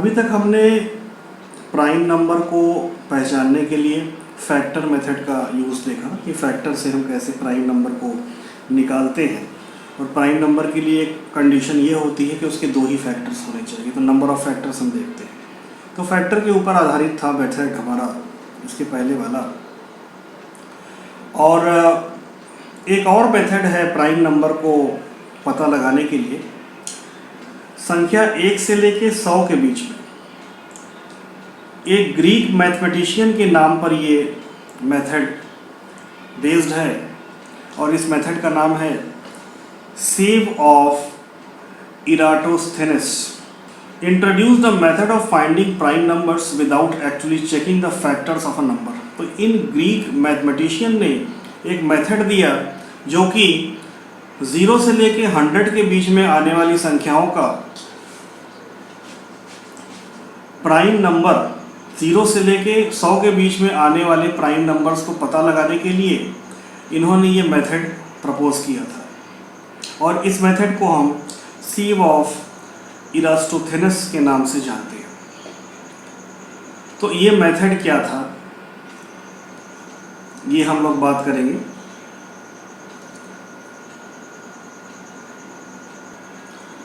अभी तक हमने प्राइम नंबर को पहचानने के लिए फैक्टर मेथड का यूज़ देखा कि फैक्टर से हम कैसे प्राइम नंबर को निकालते हैं। और प्राइम नंबर के लिए एक कंडीशन ये होती है कि उसके दो ही फैक्टर्स होने चाहिए, तो नंबर ऑफ़ फैक्टर्स हम देखते हैं। तो फैक्टर के ऊपर आधारित था मेथड हमारा इसके पहले वाला। और एक और मेथड है प्राइम नंबर को पता लगाने के लिए, संख्या 1 से लेके 100 के बीच में। एक ग्रीक मैथमेटिशियन के नाम पर ये मेथड बेस्ड है और इस मेथड का नाम है sieve of Eratosthenes. Introduce the method of finding prime numbers without actually checking the factors of a number. तो इन ग्रीक मैथमेटिशियन ने एक मेथड दिया जो कि 0 से लेके 100 के बीच में आने वाली संख्याओं का प्राइम नंबर, 0 से लेके 100 के बीच में आने वाले प्राइम नंबर्स को पता लगाने के लिए इन्होंने ये मेथड प्रपोज किया था। और इस मेथड को हम सेव ऑफ इराटोस्थेनेस के नाम से जानते हैं। तो ये मेथड क्या था, ये हम लोग बात करेंगे।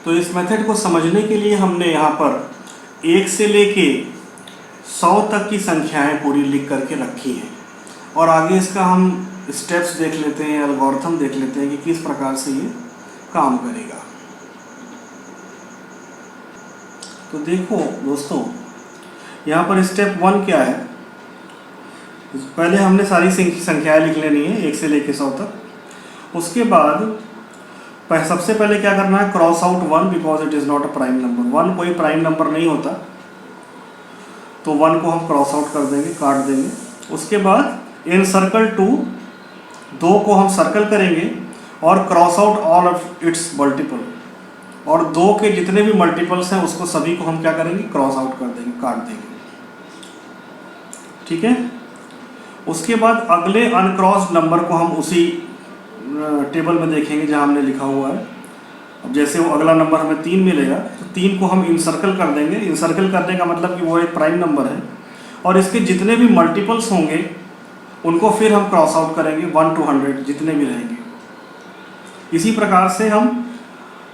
तो इस मेथड को समझने के लिए हमने यहाँ पर 1 से लेके 100 तक की संख्याएं पूरी लिख करके रखी हैं और आगे इसका हम स्टेप्स देख लेते हैं, एल्गोरिथम देख लेते हैं कि किस प्रकार से ये काम करेगा। तो देखो दोस्तों, यहाँ पर स्टेप 1 क्या है, पहले हमने सारी संख्याएं लिख लेनी है 1 से लेके 100 तक। उसके बाद सबसे पहले क्या करना है, cross out 1 because it is not a prime number. 1 कोई प्राइम नंबर नहीं होता, तो 1 को हम क्रॉस आउट कर देंगे, काट देंगे। उसके बाद इन सर्कल 2 को हम सर्कल करेंगे और cross out all of its multiple, और 2 के जितने भी मल्टीपल्स हैं उसको सभी को हम क्या करेंगे, क्रॉस आउट कर देंगे, काट देंगे। ठीक है। उसके बाद अगले अनक्रॉस्ड नंबर को हम उसी टेबल में देखेंगे जहां हमने लिखा हुआ है। अब जैसे वो अगला नंबर हमें 3 मिलेगा तो 3 को हम इनसर्कल कर देंगे। इनसर्कल करने का मतलब कि वो एक प्राइम नंबर है और इसके जितने भी मल्टीपल्स होंगे उनको फिर हम क्रॉस आउट करेंगे 1 to 100 जितने भी रहेंगे। इसी प्रकार से हम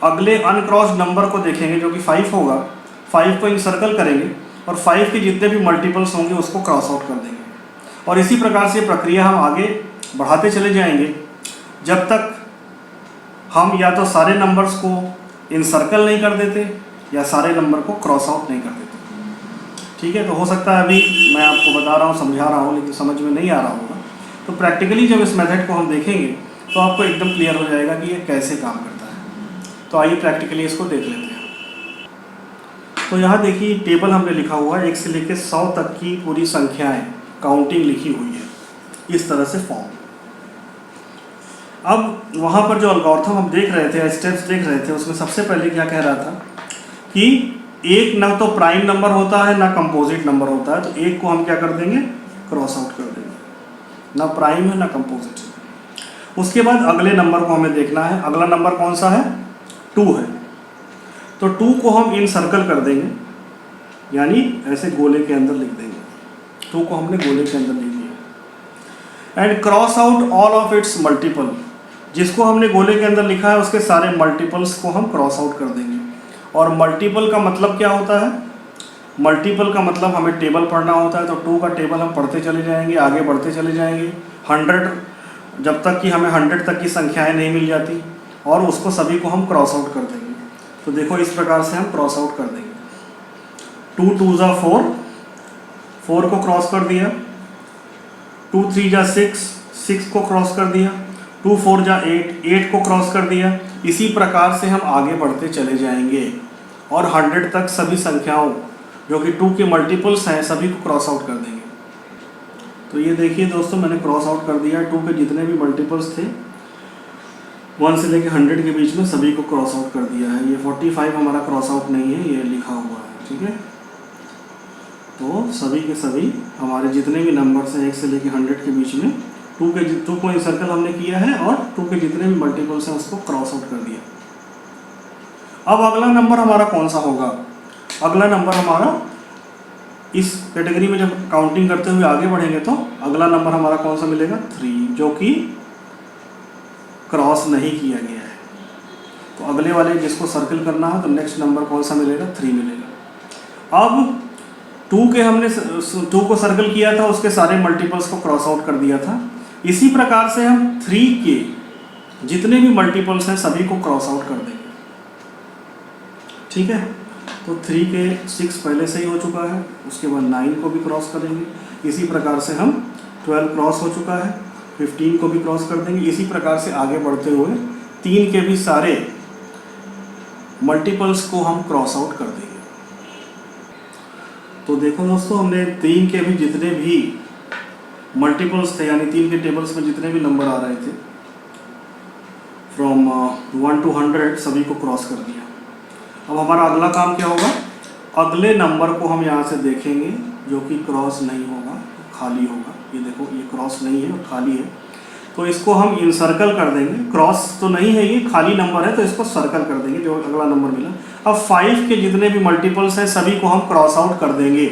अगले अनक्रॉस्ड नंबर को देखेंगे जो कि 5 होगा। 5 को इनसर्कल करेंगे और 5 के जितने भी मल्टीपल्स होंगे उसको क्रॉस आउट कर देंगे। और इसी प्रकार से प्रक्रिया हम आगे बढ़ाते चले जाएंगे जब तक हम या तो सारे नंबर्स को इनसर्कल नहीं कर देते या सारे नंबर को क्रॉस आउट नहीं कर देते। ठीक है। तो हो सकता है अभी मैं आपको बता रहा हूँ, समझा रहा हूँ, लेकिन समझ में नहीं आ रहा होगा। तो प्रैक्टिकली जब इस मेथड को हम देखेंगे तो आपको एकदम क्लियर हो जाएगा कि ये कैसे काम करता है। तो आइए प्रैक्टिकली इसको देख लेते हैं। तो यहाँ देखिए टेबल हमने लिखा हुआ है, 1 से लेकर 100 तक की पूरी संख्याएँ काउंटिंग लिखी हुई है इस तरह से फॉर्म। अब वहाँ पर जो एल्गोरिथम हम देख रहे थे, स्टेप्स देख रहे थे, उसमें सबसे पहले क्या कह रहा था कि एक ना तो प्राइम नंबर होता है ना कंपोजिट नंबर होता है। तो एक को हम क्या कर देंगे, क्रॉस आउट कर देंगे, ना प्राइम है ना कंपोजिट है। उसके बाद अगले नंबर को हमें देखना है। अगला नंबर कौन सा है, 2 है। तो 2 को हम इन सर्कल कर देंगे, यानी ऐसे गोले के अंदर लिख देंगे। 2 को हमने गोले के अंदर लिख दिया। And cross out all of its multiple, जिसको हमने गोले के अंदर लिखा है उसके सारे मल्टीपल्स को हम क्रॉस आउट कर देंगे। और मल्टीपल का मतलब क्या होता है, मल्टीपल का मतलब हमें टेबल पढ़ना होता है। तो 2 का टेबल हम पढ़ते चले जाएंगे, आगे बढ़ते चले जाएंगे 100, जब तक कि हमें 100 तक की संख्याएं नहीं मिल जाती, और उसको सभी को हम क्रॉस आउट कर देंगे। तो देखो इस प्रकार से हम क्रॉस आउट कर देंगे। 2 2 जा 4, 4 को क्रॉस कर दिया। 2 3 जा 6, 6 को क्रॉस कर दिया। 2 4 जा 8, 8 को क्रॉस कर दिया। इसी प्रकार से हम आगे बढ़ते चले जाएंगे और 100 तक सभी संख्याओं जो कि 2 के मल्टीपल्स हैं सभी को क्रॉस आउट कर देंगे। तो ये देखिए दोस्तों, मैंने क्रॉस आउट कर दिया। 2 के जितने भी मल्टीपल्स थे 1 से लेकर 100 के बीच में सभी को क्रॉस आउट कर दिया है। ये 45 हमारा क्रॉस आउट नहीं है, ये लिखा हुआ है। ठीक है। तो सभी के सभी हमारे जितने भी नंबर्स हैं 1 से लेकर 100 के बीच में 2 को सर्कल हमने किया है और 2 के जितने भी मल्टीपल्स हैं उसको क्रॉस आउट कर दिया। अब अगला नंबर हमारा कौन सा होगा, अगला नंबर हमारा इस कैटेगरी में जब काउंटिंग करते हुए आगे बढ़ेंगे तो अगला नंबर हमारा कौन सा मिलेगा, 3, जो कि क्रॉस नहीं किया गया है। तो अगले वाले जिसको सर्कल करना है तो नेक्स्ट नंबर कौन सा मिलेगा, 3 मिलेगा। अब 2 के हमने 2 को सर्कल किया था, उसके सारे मल्टीपल्स को क्रॉस आउट कर दिया था। इसी प्रकार से हम 3 के जितने भी मल्टीपल्स हैं सभी को क्रॉस आउट कर देंगे। ठीक है, तो 3 के 6 पहले से ही हो चुका है, उसके बाद 9 को भी क्रॉस करेंगे। इसी प्रकार से हम 12 क्रॉस हो चुका है, 15 को भी क्रॉस कर देंगे। इसी प्रकार से आगे बढ़ते हुए 3 के भी सारे मल्टीपल्स को हम क्रॉस आउट कर देंगे। तो देखो दोस्तों, हमने 3 के भी जितने भी मल्टीपल्स थे, यानी 3 के टेबल्स में जितने भी नंबर आ रहे थे फ्रॉम 1 to 100 सभी को क्रॉस कर दिया। अब हमारा अगला काम क्या होगा, अगले नंबर को हम यहाँ से देखेंगे जो कि क्रॉस नहीं होगा, खाली होगा। ये देखो, ये क्रॉस नहीं है और खाली है, तो इसको हम इनसर्कल कर देंगे। क्रॉस तो नहीं है, ये खाली नंबर है, तो इसको सर्कल कर देंगे जो अगला नंबर मिला। अब 5 के जितने भी मल्टीपल्स हैं सभी को हम क्रॉस आउट कर देंगे।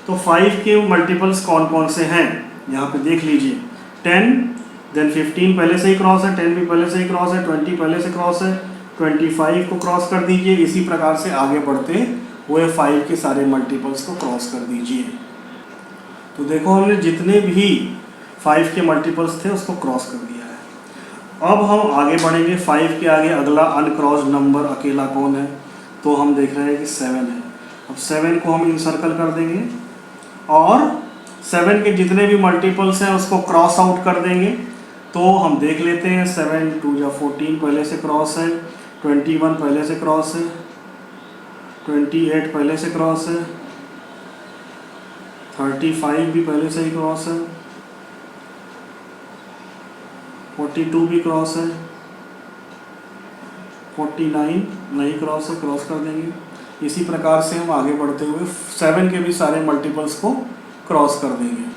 तो 5 के मल्टीपल्स कौन कौन से हैं यहाँ पे देख लीजिए। 10, देन 15 पहले से ही क्रॉस है, 10 भी पहले से ही क्रॉस है, 20 पहले से क्रॉस है, 25 को क्रॉस कर दीजिए। इसी प्रकार से आगे बढ़ते हुए 5 के सारे मल्टीपल्स को क्रॉस कर दीजिए। तो देखो, हमने जितने भी 5 के मल्टीपल्स थे उसको क्रॉस कर दिया है। अब हम आगे बढ़ेंगे। 5 के आगे अगला अनक्रॉस नंबर अकेला कौन है, तो हम देख रहे हैं कि 7 है। अब 7 को हम इनसर्कल कर देंगे और 7 के जितने भी मल्टीपल्स हैं उसको क्रॉस आउट कर देंगे। तो हम देख लेते हैं, 7 2 जा 14 पहले से क्रॉस है, 21 पहले से क्रॉस है, 28 पहले से क्रॉस है, 35 भी पहले से ही क्रॉस है, 42 भी क्रॉस है, 49 नहीं क्रॉस है, क्रॉस कर देंगे। इसी प्रकार से हम आगे बढ़ते हुए 7 के भी सारे मल्टीपल्स को क्रॉस कर देंगे।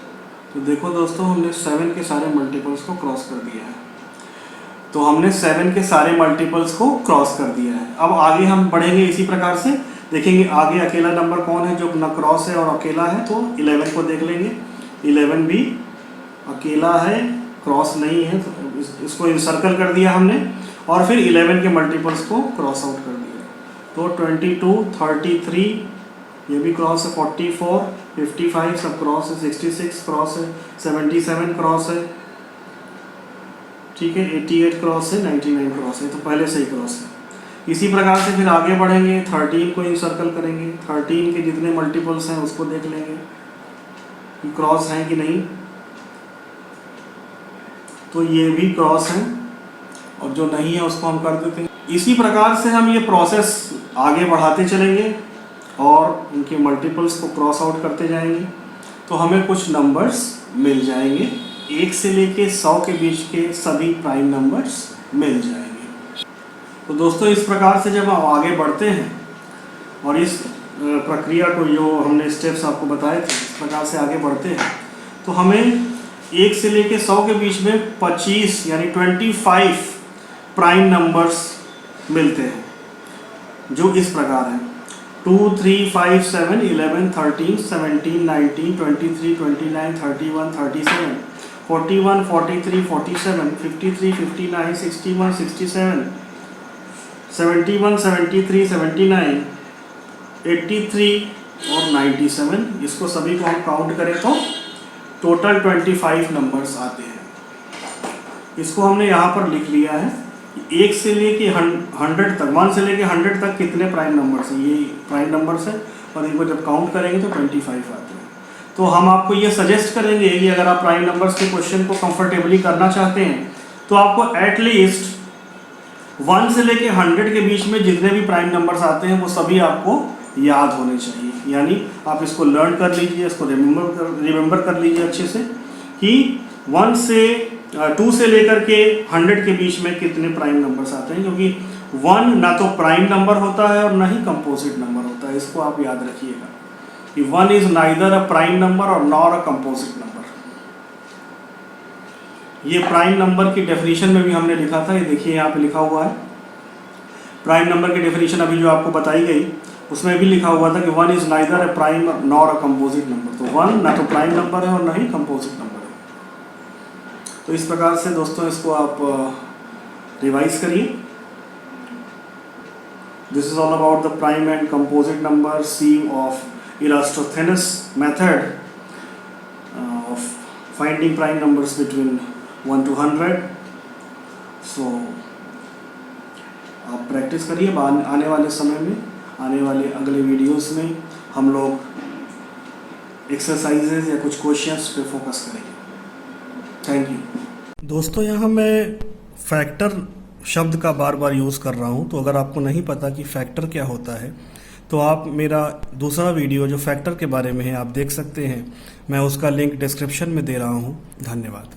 तो देखो दोस्तों, हमने 7 के सारे मल्टीपल्स को क्रॉस कर दिया है। तो हमने 7 के सारे मल्टीपल्स को क्रॉस कर दिया है। अब आगे हम बढ़ेंगे, इसी प्रकार से देखेंगे आगे अकेला नंबर कौन है जो न क्रॉस है और अकेला है। तो 11 को देख लेंगे, 11 भी अकेला है, क्रॉस नहीं है, तो इसको इंसर्कल कर दिया हमने और फिर 11 के मल्टीपल्स को क्रॉस आउट कर दिया। तो 22, 33 ये भी क्रॉस है, 44, 55 सब क्रॉस है, 66 क्रॉस है, 77 क्रॉस है, ठीक है, 88 क्रॉस है, 99 क्रॉस है, तो पहले से ही क्रॉस है। इसी प्रकार से फिर आगे बढ़ेंगे, 13 को इंसर्कल करेंगे, 13 के जितने मल्टीपल्स हैं उसको देख लेंगे कि क्रॉस हैं कि नहीं। तो ये भी क्रॉस है और जो नहीं है उसको हम कर देते हैं। इसी प्रकार से हम ये प्रोसेस आगे बढ़ाते चलेंगे और उनके मल्टीपल्स को क्रॉस आउट करते जाएंगे। तो हमें कुछ नंबर्स मिल जाएंगे, 1 से लेके 100 के बीच के सभी प्राइम नंबर्स मिल जाएंगे। तो दोस्तों, इस प्रकार से जब हम आगे बढ़ते हैं और इस प्रक्रिया को जो हमने स्टेप्स आपको बताए थे इस प्रकार से आगे बढ़ते हैं तो हमें 1 से लेके 100 के बीच में 25 यानी 25 प्राइम नंबर्स मिलते हैं, जो इस प्रकार हैं 2, 3, 5, 7, 11, 13, 17, 19, 23, 29, 31, 37, 41, 43, 47, 53, 59, 61, 67, 71, 73, 79, 83 और 97। इसको सभी को हम काउंट करें तो टोटल 25 नंबर्स आते हैं। इसको हमने यहाँ पर लिख लिया है, 1 से लेके 100 तक, 1 से लेके 100 तक कितने प्राइम नंबर्स हैं, ये प्राइम नंबर्स हैं और इनको जब काउंट करेंगे तो 25 आते हैं। तो हम आपको ये सजेस्ट करेंगे कि अगर आप प्राइम नंबर्स के क्वेश्चन को कंफर्टेबली करना चाहते हैं तो आपको एटलीस्ट 1 से लेके 100 के बीच में जितने भी प्राइम नंबर्स आते हैं वो सभी आपको याद होने चाहिए। यानी आप इसको लर्न कर लीजिए, इसको रिमेंबर कर लीजिए अच्छे से कि 2 से लेकर के 100 के बीच में कितने प्राइम नंबर्स आते हैं, क्योंकि 1 ना तो प्राइम नंबर होता है और ना ही कंपोजिट नंबर होता है। इसको आप याद रखिएगा कि 1 is neither a prime number और नॉर अ कंपोजिट नंबर। ये प्राइम नंबर की डेफिनेशन में भी हमने लिखा था, ये देखिए यहाँ पे लिखा हुआ है। प्राइम नंबर की डेफिनेशन अभी जो आपको बताई गई उसमें भी लिखा हुआ था कि 1 is neither A prime nor a composite number. तो 1 ना तो प्राइम नंबर है और ना ही कंपोजिट नंबर है। तो इस प्रकार से दोस्तों इसको आप रिवाइज करिए। This is all about the prime and composite number sieve of Eratosthenes method of finding prime numbers between 1 to 100। So आप प्रैक्टिस करिए। आने वाले समय में, आने वाले अगले वीडियोस में हम लोग एक्सरसाइजेज या कुछ क्वेश्चंस पे फोकस करेंगे। Thank you. दोस्तों यहाँ मैं फैक्टर शब्द का बार बार यूज़ कर रहा हूँ, तो अगर आपको नहीं पता कि फैक्टर क्या होता है तो आप मेरा दूसरा वीडियो जो फैक्टर के बारे में है आप देख सकते हैं। मैं उसका लिंक डिस्क्रिप्शन में दे रहा हूँ। धन्यवाद।